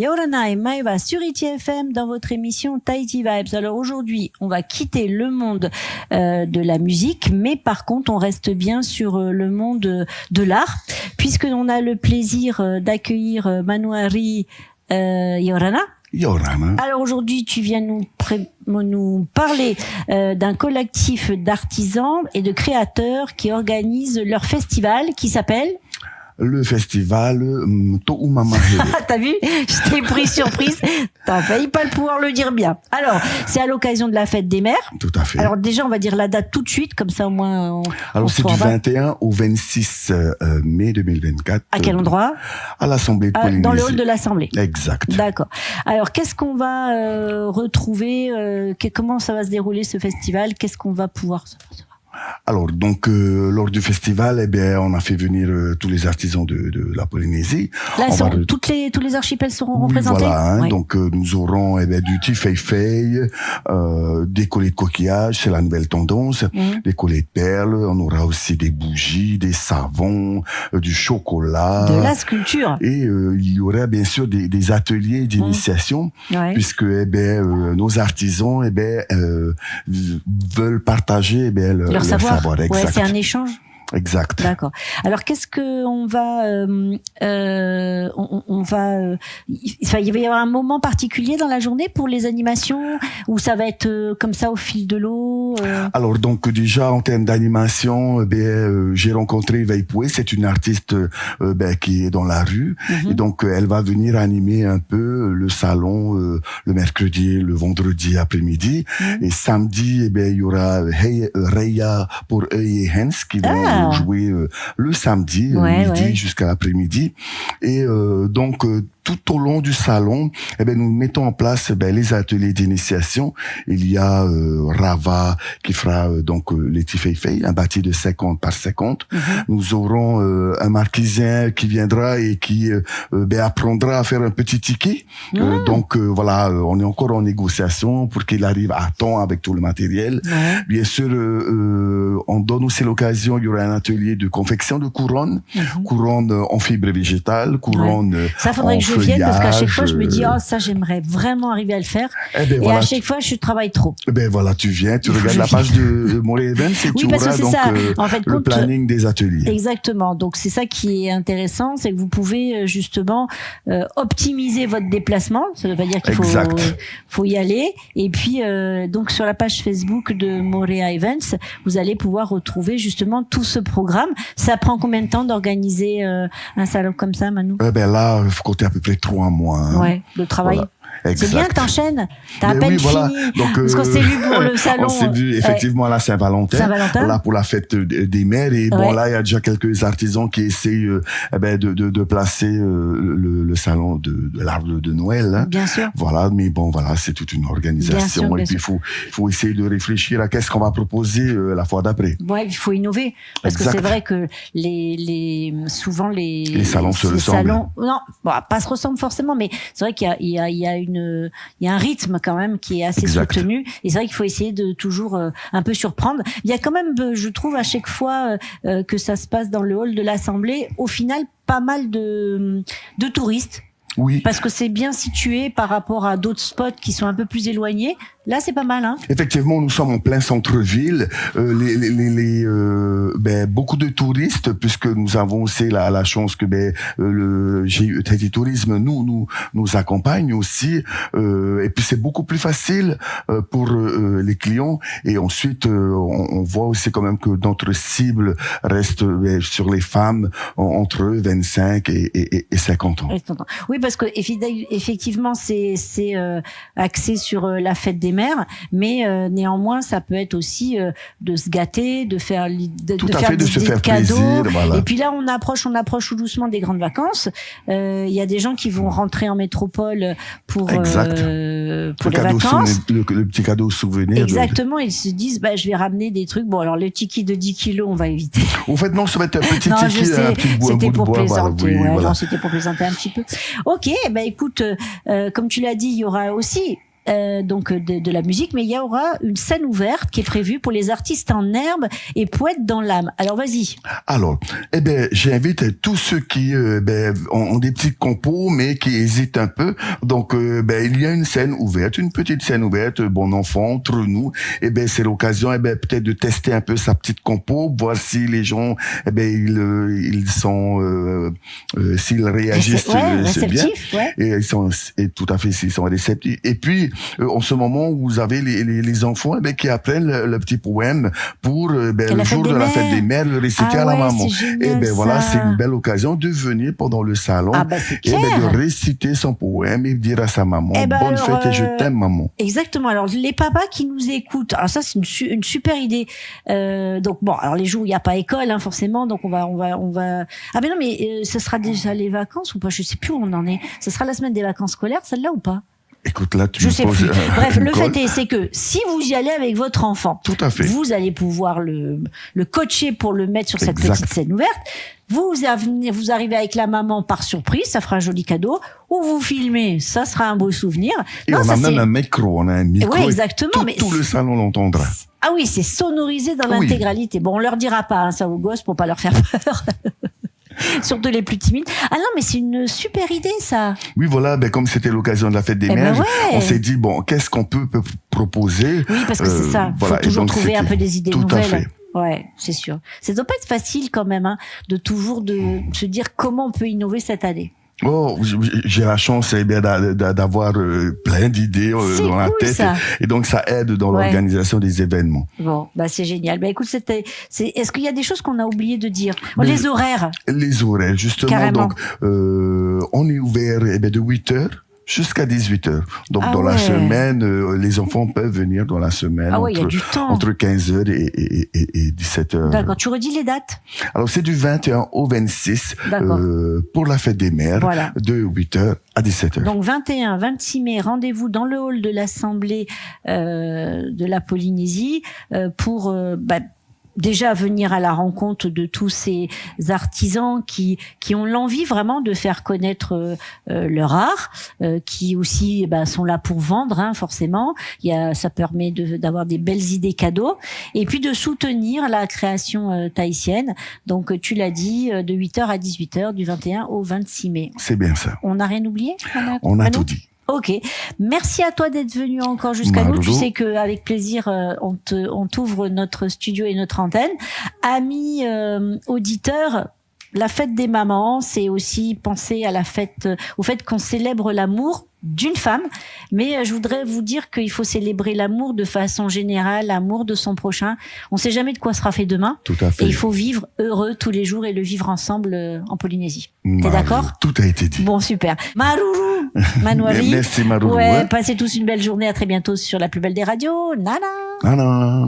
Yorana et Maeva sur ITFM dans votre émission Tahiti Vibes. Alors aujourd'hui, on va quitter le monde de la musique, mais par contre, on reste bien sur le monde de l'art, puisque on a le plaisir d'accueillir Manuari Yorana. Yorana. Alors aujourd'hui, tu viens nous parler d'un collectif d'artisans et de créateurs qui organisent leur festival qui s'appelle le festival To'umamahere. T'as vu? Je t'ai pris surprise. T'as failli pas pouvoir le dire bien. Alors, c'est à l'occasion de la fête des mères. Tout à fait. Alors déjà, on va dire la date tout de suite, comme ça au moins. Alors c'est du 21 au 26 mai 2024. À quel endroit? À l'Assemblée de Polynésie. Dans le hall de l'Assemblée. Exact. D'accord. Alors, qu'est-ce qu'on va retrouver? Comment ça va se dérouler ce festival? Qu'est-ce qu'on va pouvoir Alors donc lors du festival, eh bien on a fait venir tous les artisans de la Polynésie. Là, tous les archipels seront représentés. Voilà, hein, donc nous aurons du tifeifei, des collets de coquillages, c'est la nouvelle tendance, des collets de perles. On aura aussi des bougies, des savons, du chocolat, de la sculpture. Et il y aura bien sûr des ateliers d'initiation, puisque nos artisans veulent partager leur savoir. Ouais, c'est un échange. Exact. D'accord. Alors, qu'est-ce que on va, il va y avoir un moment particulier dans la journée pour les animations ou ça va être comme ça au fil de l'eau? Alors donc déjà en termes d'animation, j'ai rencontré Veipoué, c'est une artiste qui est dans la rue et donc elle va venir animer un peu le salon le mercredi, le vendredi après-midi et samedi il y aura Reya pour œil et Hens qui vont jouer le samedi midi jusqu'à l'après-midi et donc tout au long du salon, nous mettons en place les ateliers d'initiation. Il y a Rava qui fera donc les tifeifei, un bâti de 50 par 50. Nous aurons un marquisien qui viendra et qui apprendra à faire un petit ticket. Donc voilà, on est encore en négociation pour qu'il arrive à temps avec tout le matériel. Bien sûr, on donne aussi l'occasion, il y aura un atelier de confection de couronnes, couronnes en fibre végétale, couronnes ça faudrait que je vienne parce qu'à chaque fois je me dis ça j'aimerais vraiment arriver à le faire et voilà, à chaque fois je travaille trop. Voilà, tu viens, tu regardes la page de Montréal Events et tu auras donc en fait, le planning des ateliers. Exactement, donc c'est ça qui est intéressant, c'est que vous pouvez justement optimiser votre déplacement, ça veut pas dire qu'il faut y aller et puis donc sur la page Facebook de Montréal Events, vous allez pouvoir retrouver justement tout ce programme. Ça prend combien de temps d'organiser un salon comme ça, Manu? Là, il faut compter à peu près 3 mois. De travail. Voilà. C'est bien, t'enchaînes. T'as à peine fini. Donc, parce qu'on s'est vu pour le salon. On s'est vu effectivement à la Saint-Valentin. Là pour la fête des mères. Et bon, là, il y a déjà quelques artisans qui essayent de placer le salon de l'arbre de Noël. Hein. Bien sûr. Voilà, mais bon, voilà, c'est toute une organisation. Et puis, il faut essayer de réfléchir à qu'est-ce qu'on va proposer la fois d'après. Ouais, il faut innover. Parce que c'est vrai que souvent les salons se ressemblent. Non, pas se ressemblent forcément, mais c'est vrai qu'il y a un rythme quand même qui est assez soutenu et c'est vrai qu'il faut essayer de toujours un peu surprendre. Il y a quand même, je trouve à chaque fois que ça se passe dans le hall de l'Assemblée, au final pas mal de touristes. Oui. Parce que c'est bien situé par rapport à d'autres spots qui sont un peu plus éloignés. Là, c'est pas mal, hein. Effectivement, nous sommes en plein centre-ville. Beaucoup de touristes, puisque nous avons aussi la chance que le Tahiti Tourisme nous accompagne aussi. Et puis c'est beaucoup plus facile pour les clients. Et ensuite, on voit aussi quand même que notre cible reste sur les femmes entre 25 et 50 ans. Oui, parce que effectivement, c'est axé sur la fête des mères, mais néanmoins, ça peut être aussi de se gâter, de faire des cadeaux. Plaisir, voilà. Et puis là, on approche tout doucement des grandes vacances. Il y a des gens qui vont rentrer en métropole pour les vacances. Le petit cadeau souvenir. Exactement, ils se disent, je vais ramener des trucs. Bon, alors le tiki de 10 kilos, on va éviter. En fait, non, ça va être un petit non, tiki, un petit bout de bois. Plaisanter, voilà. Non, c'était pour plaisanter un petit peu. Ok, écoute, comme tu l'as dit, il y aura aussi donc de la musique, mais il y aura une scène ouverte qui est prévue pour les artistes en herbe et poètes dans l'âme. Alors vas-y. Alors, j'invite tous ceux qui ont des petits compos mais qui hésitent un peu. Donc il y a une scène ouverte, une petite scène ouverte, bon enfant entre nous. C'est l'occasion peut-être de tester un peu sa petite compo, voir si les gens ils sont s'ils réagissent bien. Ouais. Et ils sont tout à fait s'ils sont réceptifs. Et puis en ce moment où vous avez les enfants qui apprennent le petit poème pour le jour de la fête des mères le réciter à la maman. Voilà, c'est une belle occasion de venir pendant le salon et de réciter son poème et dire à sa maman bonne fête et je t'aime maman. Exactement. Alors les papas qui nous écoutent, alors ça c'est une super idée. Donc bon, alors les jours où il n'y a pas école forcément, donc on va. Ah mais non, mais ce sera déjà les vacances ou pas? Je sais plus où on en est. Ce sera la semaine des vacances scolaires, celle-là ou pas? Écoute, là, je sais plus. Bref, le fait c'est que si vous y allez avec votre enfant, tout à fait, vous allez pouvoir le coacher pour le mettre sur cette petite scène ouverte. Vous arrivez avec la maman par surprise, ça fera un joli cadeau. Ou vous filmez, ça sera un beau souvenir. Et on a même un micro, Oui, exactement. Tout le salon l'entendra. Ah oui, c'est sonorisé dans l'intégralité. Bon, on leur dira pas ça aux gosses pour pas leur faire peur. Surtout les plus timides. Ah non, mais c'est une super idée, ça. Oui, voilà, comme c'était l'occasion de la fête des mères, on s'est dit, qu'est-ce qu'on peut proposer? Oui, parce que c'est ça. Faut toujours trouver un peu des idées nouvelles. Tout à fait. Ouais, c'est sûr. Ça doit pas être facile quand même, de toujours se dire comment on peut innover cette année. Oh, j'ai la chance d'avoir plein d'idées dans la tête et donc ça aide dans l'organisation des événements. Bon, c'est génial. Écoute, est-ce qu'il y a des choses qu'on a oublié de dire? Les horaires. Les horaires, justement. Carrément. Donc on est ouvert de 8h jusqu'à 18h. Donc dans la semaine, les enfants peuvent venir dans la semaine entre 15h et 17h. D'accord, tu redis les dates? Alors c'est du 21 au 26 pour la fête des mères, de 8h à 17h. Donc 21, 26 mai, rendez-vous dans le hall de l'Assemblée de la Polynésie pour déjà venir à la rencontre de tous ces artisans qui ont l'envie vraiment de faire connaître leur art, qui aussi sont là pour vendre forcément. Ça permet d'avoir des belles idées cadeaux et puis de soutenir la création tahitienne. Donc tu l'as dit, de 8h à 18h du 21 au 26 mai. C'est bien ça. On n'a rien oublié? On a tout dit. Ok, merci à toi d'être venu encore jusqu'à nous. Tu sais qu'avec plaisir, on t'ouvre notre studio et notre antenne. Amis auditeurs, la fête des mamans, c'est aussi penser à au fait qu'on célèbre l'amour d'une femme, mais je voudrais vous dire qu'il faut célébrer l'amour de façon générale, l'amour de son prochain. On ne sait jamais de quoi sera fait demain. Tout à fait. Et il faut vivre heureux tous les jours et le vivre ensemble en Polynésie. T'es d'accord? Tout a été dit. Bon, super. Maruru, Manouari. Merci Maruru. Passez tous une belle journée. À très bientôt sur la plus belle des radios. Nana. Nana.